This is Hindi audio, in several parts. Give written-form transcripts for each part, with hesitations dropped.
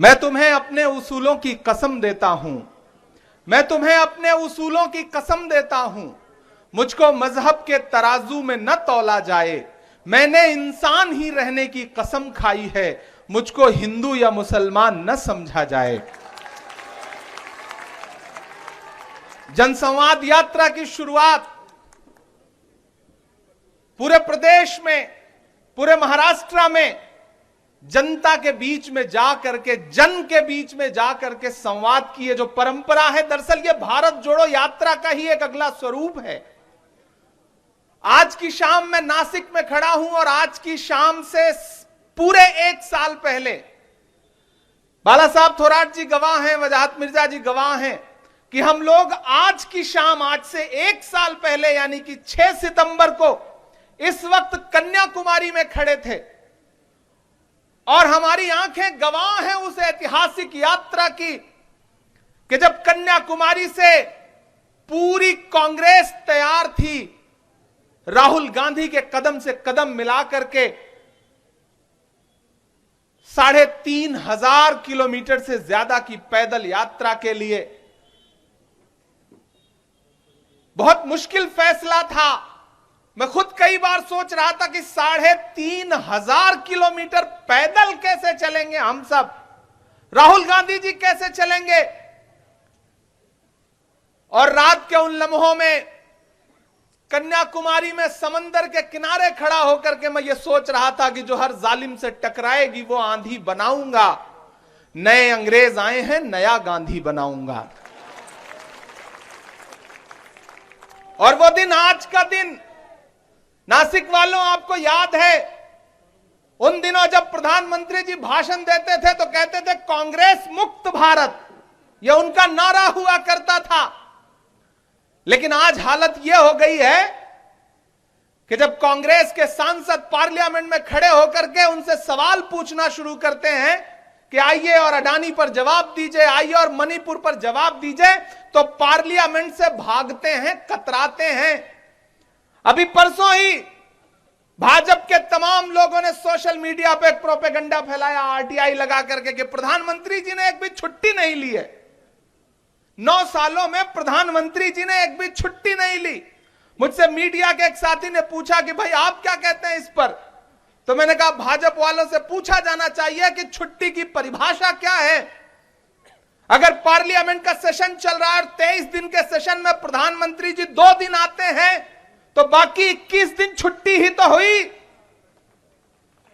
मैं तुम्हें अपने उसूलों की कसम देता हूं, मैं तुम्हें अपने उसूलों की कसम देता हूं, मुझको मजहब के तराजू में न तौला जाए, मैंने इंसान ही रहने की कसम खाई है, मुझको हिंदू या मुसलमान न समझा जाए। जनसंवाद यात्रा की शुरुआत पूरे प्रदेश में, पूरे महाराष्ट्र में जनता के बीच में जा करके, जन के बीच में जा करके संवाद की ये जो परंपरा है, दरअसल ये भारत जोड़ो यात्रा का ही एक अगला स्वरूप है। आज की शाम मैं नासिक में खड़ा हूं और आज की शाम से पूरे 1 साल पहले बाला साहब थोराट जी गवाह हैं, वजाहत मिर्जा जी गवाह हैं कि हम लोग आज की शाम, आज से 1 साल पहले यानी कि 6 सितंबर को इस वक्त कन्याकुमारी में खड़े थे और हमारी आंखें गवाह हैं उस ऐतिहासिक यात्रा की कि जब कन्याकुमारी से पूरी कांग्रेस तैयार थी राहुल गांधी के कदम से कदम मिला करके 3,500 किलोमीटर से ज्यादा की पैदल यात्रा के लिए। बहुत मुश्किल फैसला था। मैं खुद कई बार सोच रहा था कि 3,500 किलोमीटर पैदल कैसे चलेंगे हम सब, राहुल गांधी जी कैसे चलेंगे। और रात के उन लम्हों में कन्याकुमारी में समंदर के किनारे खड़ा होकर के मैं ये सोच रहा था कि जो हर जालिम से टकराएगी वो आंधी बनाऊंगा, नए अंग्रेज आए हैं नया गांधी बनाऊंगा। और वो दिन, आज का दिन, नासिक वालों आपको याद है उन दिनों जब प्रधानमंत्री जी भाषण देते थे तो कहते थे कांग्रेस मुक्त भारत, यह उनका नारा हुआ करता था। लेकिन आज हालत यह हो गई है कि जब कांग्रेस के सांसद पार्लियामेंट में खड़े होकर के उनसे सवाल पूछना शुरू करते हैं कि आइए और अडानी पर जवाब दीजिए, आइए और मणिपुर पर जवाब दीजिए, तो पार्लियामेंट से भागते हैं, कतराते हैं। अभी परसों ही भाजपा के तमाम लोगों ने सोशल मीडिया पे एक प्रोपेगेंडा फैलाया आरटीआई लगा करके कि प्रधानमंत्री जी ने एक भी छुट्टी नहीं ली है। 9 सालों में प्रधानमंत्री जी ने एक भी छुट्टी नहीं ली। मुझसे मीडिया के एक साथी ने पूछा कि भाई आप क्या कहते हैं इस पर, तो मैंने कहा भाजपा वालों से पूछा जाना चाहिए कि छुट्टी की परिभाषा क्या है। अगर पार्लियामेंट का सेशन चल रहा है और 23 दिन के सेशन में प्रधानमंत्री जी 2 दिन आते हैं तो बाकी 21 दिन छुट्टी ही तो हुई।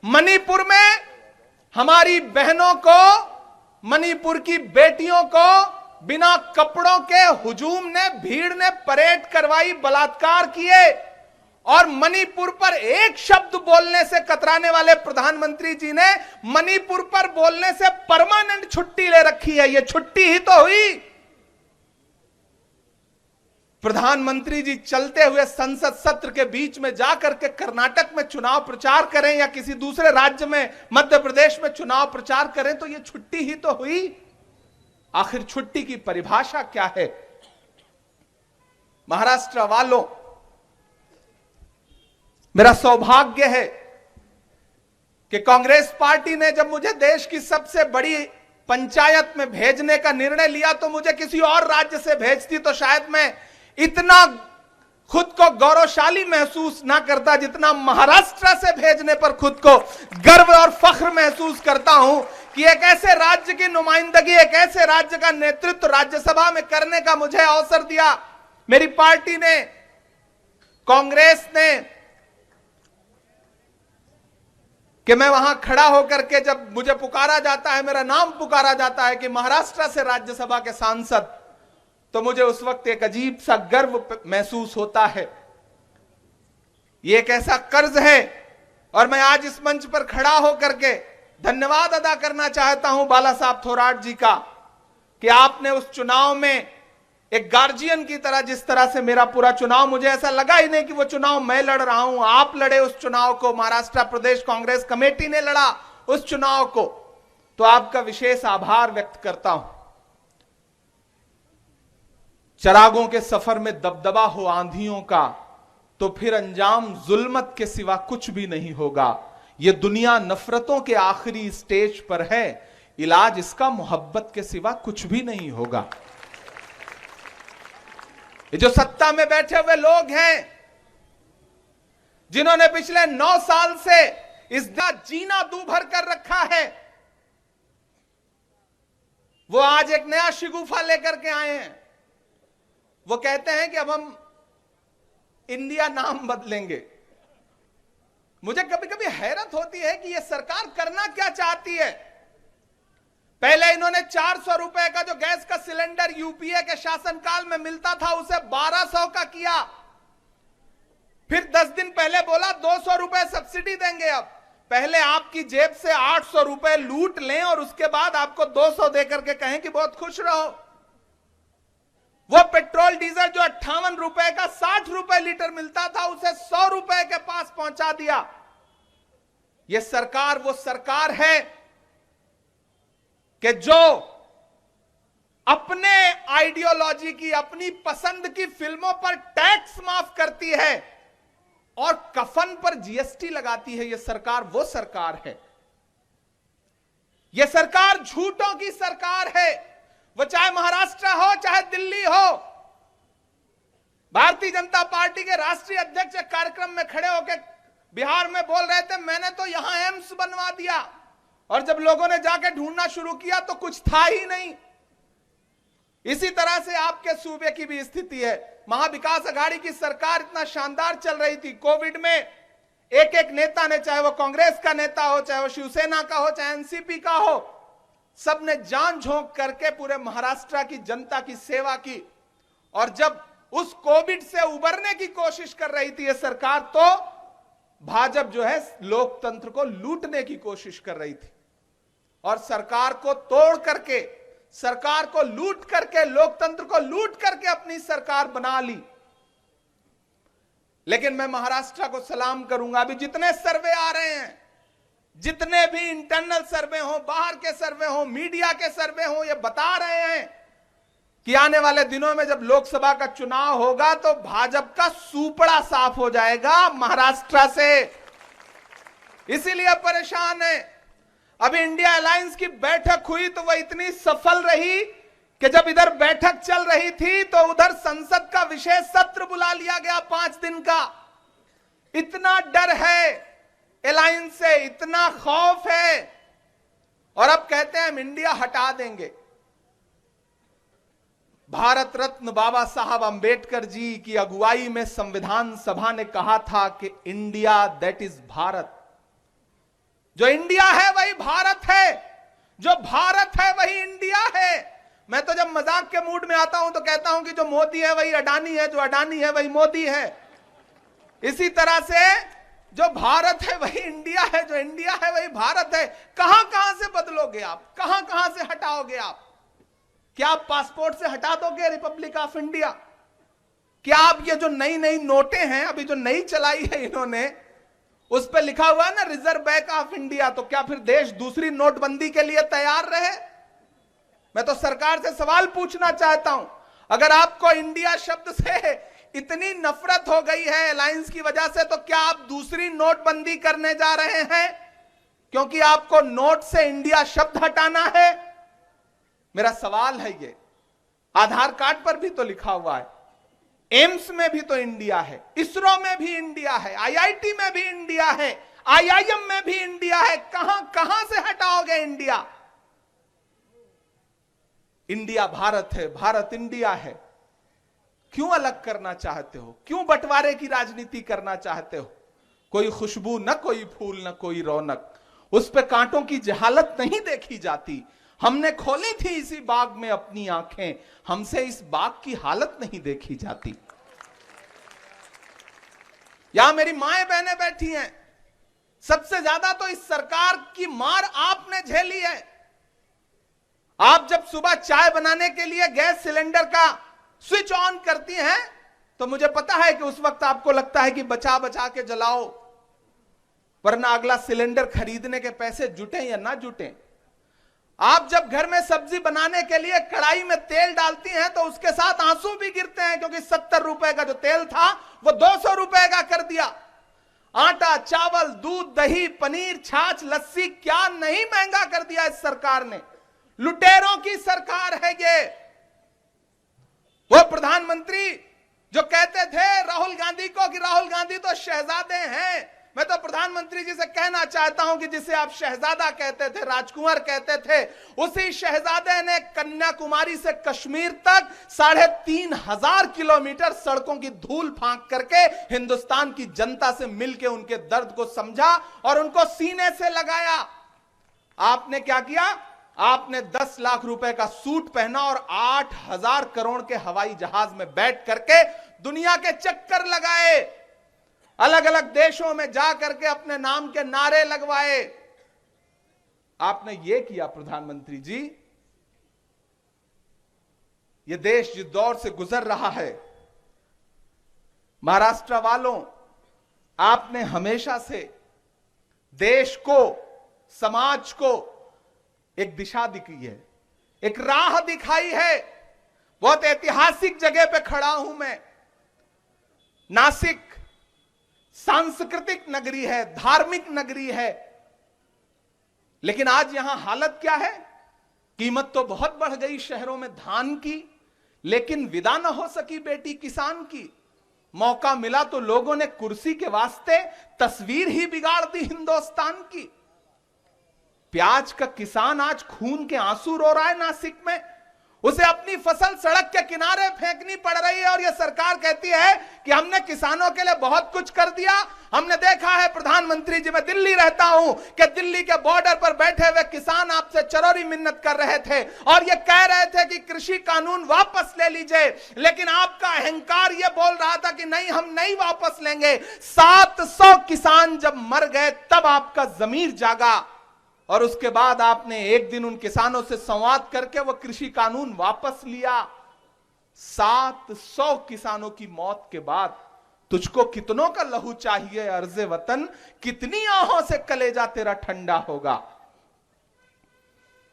मणिपुर में हमारी बहनों को, मणिपुर की बेटियों को बिना कपड़ों के हुजूम ने, भीड़ ने परेड करवाई, बलात्कार किए और मणिपुर पर एक शब्द बोलने से कतराने वाले प्रधानमंत्री जी ने मणिपुर पर बोलने से परमानेंट छुट्टी ले रखी है। यह छुट्टी ही तो हुई। प्रधानमंत्री जी चलते हुए संसद सत्र के बीच में जाकर के कर्नाटक में चुनाव प्रचार करें या किसी दूसरे राज्य में, मध्य प्रदेश में चुनाव प्रचार करें तो यह छुट्टी ही तो हुई। आखिर छुट्टी की परिभाषा क्या है? महाराष्ट्र वालों, मेरा सौभाग्य है कि कांग्रेस पार्टी ने जब मुझे देश की सबसे बड़ी पंचायत में भेजने का निर्णय लिया तो मुझे किसी और राज्य से भेजती तो शायद मैं इतना खुद को गौरवशाली महसूस ना करता जितना महाराष्ट्र से भेजने पर खुद को गर्व और फख्र महसूस करता हूं कि एक ऐसे राज्य की नुमाइंदगी, एक ऐसे राज्य का नेतृत्व राज्यसभा में करने का मुझे अवसर दिया मेरी पार्टी ने, कांग्रेस ने, कि मैं वहां खड़ा होकर के जब मुझे पुकारा जाता है, मेरा नाम पुकारा जाता है कि महाराष्ट्र से राज्यसभा के सांसद, तो मुझे उस वक्त एक अजीब सा गर्व महसूस होता है। ये एक ऐसा कर्ज है और मैं आज इस मंच पर खड़ा होकर के धन्यवाद अदा करना चाहता हूं बाला साहब थोराट जी का कि आपने उस चुनाव में एक गार्जियन की तरह, जिस तरह से मेरा पूरा चुनाव, मुझे ऐसा लगा ही नहीं कि वो चुनाव मैं लड़ रहा हूं, आप लड़े उस चुनाव को, महाराष्ट्र प्रदेश कांग्रेस कमेटी ने लड़ा उस चुनाव को, तो आपका विशेष आभार व्यक्त करता हूं। चरागों के सफर में दबदबा हो आंधियों का तो फिर अंजाम जुल्मत के सिवा कुछ भी नहीं होगा। ये दुनिया नफरतों के आखिरी स्टेज पर है, इलाज इसका मोहब्बत के सिवा कुछ भी नहीं होगा। ये जो सत्ता में बैठे हुए लोग हैं, जिन्होंने पिछले 9 साल से इस जीना दूभर कर रखा है, वो आज एक नया शिगुफा लेकर के आए हैं। वो कहते हैं कि अब हम इंडिया नाम बदलेंगे। मुझे कभी कभी हैरत होती है कि ये सरकार करना क्या चाहती है। पहले इन्होंने 400 रुपए का जो गैस का सिलेंडर यूपीए के शासनकाल में मिलता था उसे 1200 का किया। फिर 10 दिन पहले बोला 200 रुपए सब्सिडी देंगे। अब पहले आपकी जेब से 800 रुपए लूट लें और उसके बाद आपको 200 देकर के कहें कि बहुत खुश रहो। वो पेट्रोल डीजल जो 58 रुपए का 60 रुपए लीटर मिलता था उसे 100 रुपए के पास पहुंचा दिया। यह सरकार वो सरकार है कि जो अपने आइडियोलॉजी की, अपनी पसंद की फिल्मों पर टैक्स माफ करती है और कफन पर जीएसटी लगाती है। यह सरकार वो सरकार है। यह सरकार झूठों की सरकार है। वो चाहे महाराष्ट्र हो चाहे दिल्ली हो। भारतीय जनता पार्टी के राष्ट्रीय अध्यक्ष कार्यक्रम में खड़े होकर बिहार में बोल रहे थे, मैंने तो यहां एम्स बनवा दिया, और जब लोगों ने जाकर ढूंढना शुरू किया तो कुछ था ही नहीं। इसी तरह से आपके सूबे की भी स्थिति है। महाविकास अघाड़ी की सरकार इतना शानदार चल रही थी। कोविड में एक एक नेता ने, चाहे वो कांग्रेस का नेता हो, चाहे वो शिवसेना का हो, चाहे एनसीपी का हो, सबने जान झोंक करके पूरे महाराष्ट्र की जनता की सेवा की। और जब उस कोविड से उबरने की कोशिश कर रही थी ये सरकार, तो भाजपा जो है लोकतंत्र को लूटने की कोशिश कर रही थी और सरकार को तोड़ करके, सरकार को लूट करके, लोकतंत्र को लूट करके अपनी सरकार बना ली। लेकिन मैं महाराष्ट्र को सलाम करूंगा। अभी जितने सर्वे आ रहे हैं, जितने भी इंटरनल सर्वे हो, बाहर के सर्वे हो, मीडिया के सर्वे हो, ये बता रहे हैं कि आने वाले दिनों में जब लोकसभा का चुनाव होगा तो भाजपा का सूपड़ा साफ हो जाएगा महाराष्ट्र से। इसीलिए परेशान है। अभी इंडिया अलायंस की बैठक हुई तो वह इतनी सफल रही कि जब इधर बैठक चल रही थी तो उधर संसद का विशेष सत्र बुला लिया गया 5 दिन का। इतना डर है अलायंस से, इतना खौफ है, और अब कहते हैं हम इंडिया हटा देंगे। भारत रत्न बाबा साहब अंबेडकर जी की अगुवाई में संविधान सभा ने कहा था कि इंडिया दैट इज भारत। जो इंडिया है वही भारत है, जो भारत है वही इंडिया है। मैं तो जब मजाक के मूड में आता हूं तो कहता हूं कि जो मोदी है वही अडानी है, जो अडानी है वही मोदी है। इसी तरह से जो भारत है वही इंडिया है, जो इंडिया है वही भारत है। कहां कहां से बदलोगे आप, कहां कहां से हटाओगे आप? क्या आप पासपोर्ट से हटा दोगे रिपब्लिक ऑफ इंडिया? क्या आप ये जो नई नई नोटें हैं अभी जो नई चलाई है इन्होंने, उस पर लिखा हुआ है ना रिजर्व बैंक ऑफ इंडिया, तो क्या फिर देश दूसरी नोटबंदी के लिए तैयार रहे? मैं तो सरकार से सवाल पूछना चाहता हूं, अगर आपको इंडिया शब्द से इतनी नफरत हो गई है अलायंस की वजह से, तो क्या आप दूसरी नोटबंदी करने जा रहे हैं क्योंकि आपको नोट से इंडिया शब्द हटाना है? मेरा सवाल है ये। आधार कार्ड पर भी तो लिखा हुआ है, एम्स में भी तो इंडिया है, इसरो में भी इंडिया है, आईआईटी में भी इंडिया है, आईआईएम में भी इंडिया है। कहां कहां से हटाओगे इंडिया? इंडिया भारत है, भारत इंडिया है। क्यों अलग करना चाहते हो? क्यों बंटवारे की राजनीति करना चाहते हो? कोई खुशबू न कोई फूल न कोई रौनक, उस पे कांटों की जहालत नहीं देखी जाती। हमने खोली थी इसी बाग में अपनी आंखें, हमसे इस बाग की हालत नहीं देखी जाती। यहां मेरी माएं बहनें बैठी हैं, सबसे ज्यादा तो इस सरकार की मार आपने झेली है। आप जब सुबह चाय बनाने के लिए गैस सिलेंडर का स्विच ऑन करती हैं तो मुझे पता है कि उस वक्त आपको लगता है कि बचा बचा के जलाओ, वरना अगला सिलेंडर खरीदने के पैसे जुटे या ना जुटे। आप जब घर में सब्जी बनाने के लिए कढ़ाई में तेल डालती हैं तो उसके साथ आंसू भी गिरते हैं, क्योंकि 70 रुपए का जो तेल था वो 200 रुपए का कर दिया। आटा, चावल, दूध, दही, पनीर, छाछ, लस्सी, क्या नहीं महंगा कर दिया इस सरकार ने। लुटेरों की सरकार है ये। वो प्रधानमंत्री जो कहते थे राहुल गांधी को कि राहुल गांधी तो शहजादे हैं, मैं तो प्रधानमंत्री जी से कहना चाहता हूं कि जिसे आप शहजादा कहते थे, राजकुमार कहते थे, उसी शहजादे ने कन्याकुमारी से कश्मीर तक 3,500 किलोमीटर सड़कों की धूल फांक करके हिंदुस्तान की जनता से मिलकर उनके दर्द को समझा और उनको सीने से लगाया। आपने क्या किया? आपने 10 लाख रुपए का सूट पहना और 8,000 करोड़ के हवाई जहाज में बैठ करके दुनिया के चक्कर लगाए, अलग अलग देशों में जा करके अपने नाम के नारे लगवाए। आपने ये किया प्रधानमंत्री जी। ये देश जिस दौर से गुजर रहा है, महाराष्ट्र वालों, आपने हमेशा से देश को, समाज को एक दिशा दिखाई है, एक राह दिखाई है। बहुत ऐतिहासिक जगह पे खड़ा हूं मैं। नासिक सांस्कृतिक नगरी है, धार्मिक नगरी है, लेकिन आज यहां हालत क्या है? कीमत तो बहुत बढ़ गई शहरों में धान की, लेकिन विदा न हो सकी बेटी किसान की। मौका मिला तो लोगों ने कुर्सी के वास्ते तस्वीर ही बिगाड़ दी हिंदुस्तान की। प्याज का किसान आज खून के आंसू रो रहा है नासिक में। उसे अपनी फसल सड़क के किनारे फेंकनी पड़ रही है और यह सरकार कहती है कि हमने किसानों के लिए बहुत कुछ कर दिया। हमने देखा है प्रधानमंत्री जी, मैं दिल्ली रहता हूं, कि दिल्ली के बॉर्डर पर बैठे हुए किसान आपसे चरौरी मिन्नत कर रहे थे और ये कह रहे थे कि कृषि कानून वापस ले लीजिए, लेकिन आपका अहंकार ये बोल रहा था कि नहीं, हम नहीं वापस लेंगे। 700 किसान जब मर गए तब आपका जमीर जागा और उसके बाद आपने एक दिन उन किसानों से संवाद करके वो कृषि कानून वापस लिया। 700 किसानों की मौत के बाद तुझको कितनों का लहू चाहिए अर्ज़े वतन, कितनी आहों से कलेजा तेरा ठंडा होगा।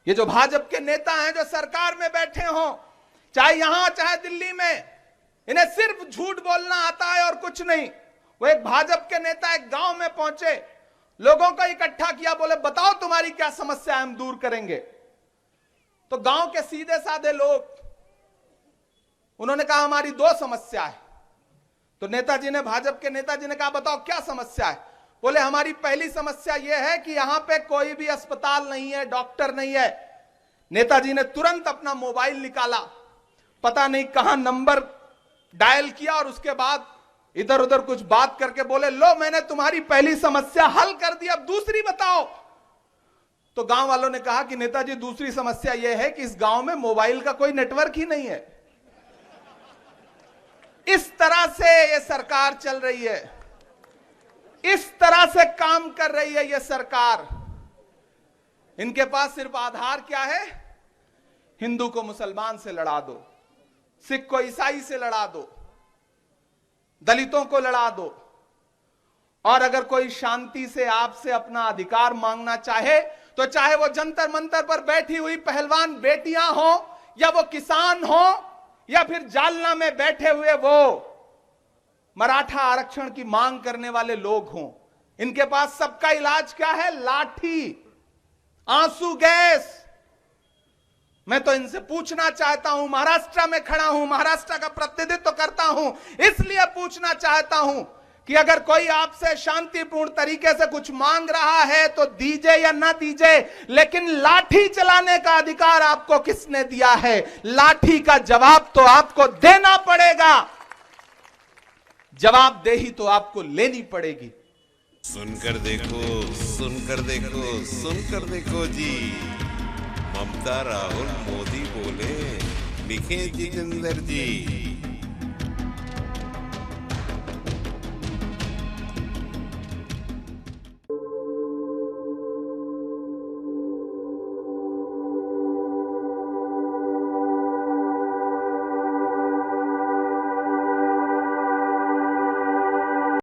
ये जो भाजपा के नेता हैं जो सरकार में बैठे हों, चाहे यहां चाहे दिल्ली में, इन्हें सिर्फ झूठ बोलना आता है और कुछ नहीं। वो एक भाजपा के नेता एक गांव में पहुंचे, लोगों को इकट्ठा किया, बोले बताओ तुम्हारी क्या समस्या है, हम दूर करेंगे। तो गांव के सीधे साधे लोग, उन्होंने कहा हमारी 2 समस्या है। तो नेताजी ने, भाजपा के नेताजी ने कहा बताओ क्या समस्या है। बोले हमारी पहली समस्या यह है कि यहां पे कोई भी अस्पताल नहीं है, डॉक्टर नहीं है। नेताजी ने तुरंत अपना मोबाइल निकाला, पता नहीं कहां नंबर डायल किया और उसके बाद इधर उधर कुछ बात करके बोले लो मैंने तुम्हारी पहली समस्या हल कर दी, अब दूसरी बताओ। तो गांव वालों ने कहा कि नेताजी दूसरी समस्या यह है कि इस गांव में मोबाइल का कोई नेटवर्क ही नहीं है। इस तरह से यह सरकार चल रही है, इस तरह से काम कर रही है यह सरकार। इनके पास सिर्फ आधार क्या है? हिंदू को मुसलमान से लड़ा दो, सिख को ईसाई से लड़ा दो, दलितों को लड़ा दो, और अगर कोई शांति से आपसे अपना अधिकार मांगना चाहे तो चाहे वो जंतर मंतर पर बैठी हुई पहलवान बेटियां हो, या वो किसान हो, या फिर जालना में बैठे हुए वो मराठा आरक्षण की मांग करने वाले लोग हों, इनके पास सबका इलाज क्या है? लाठी, आंसू गैस। मैं तो इनसे पूछना चाहता हूं, महाराष्ट्र में खड़ा हूं, महाराष्ट्र का प्रतिनिधित्व करता हूं, इसलिए पूछना चाहता हूं कि अगर कोई आपसे शांतिपूर्ण तरीके से कुछ मांग रहा है तो दीजिए या ना दीजिए, लेकिन लाठी चलाने का अधिकार आपको किसने दिया है? लाठी का जवाब तो आपको देना पड़ेगा, जवाबदेही तो आपको लेनी पड़ेगी। सुनकर देखो, सुनकर देखो, सुनकर देखो जी। ममता, राहुल, मोदी बोले, लिखे जितेंद्र जी।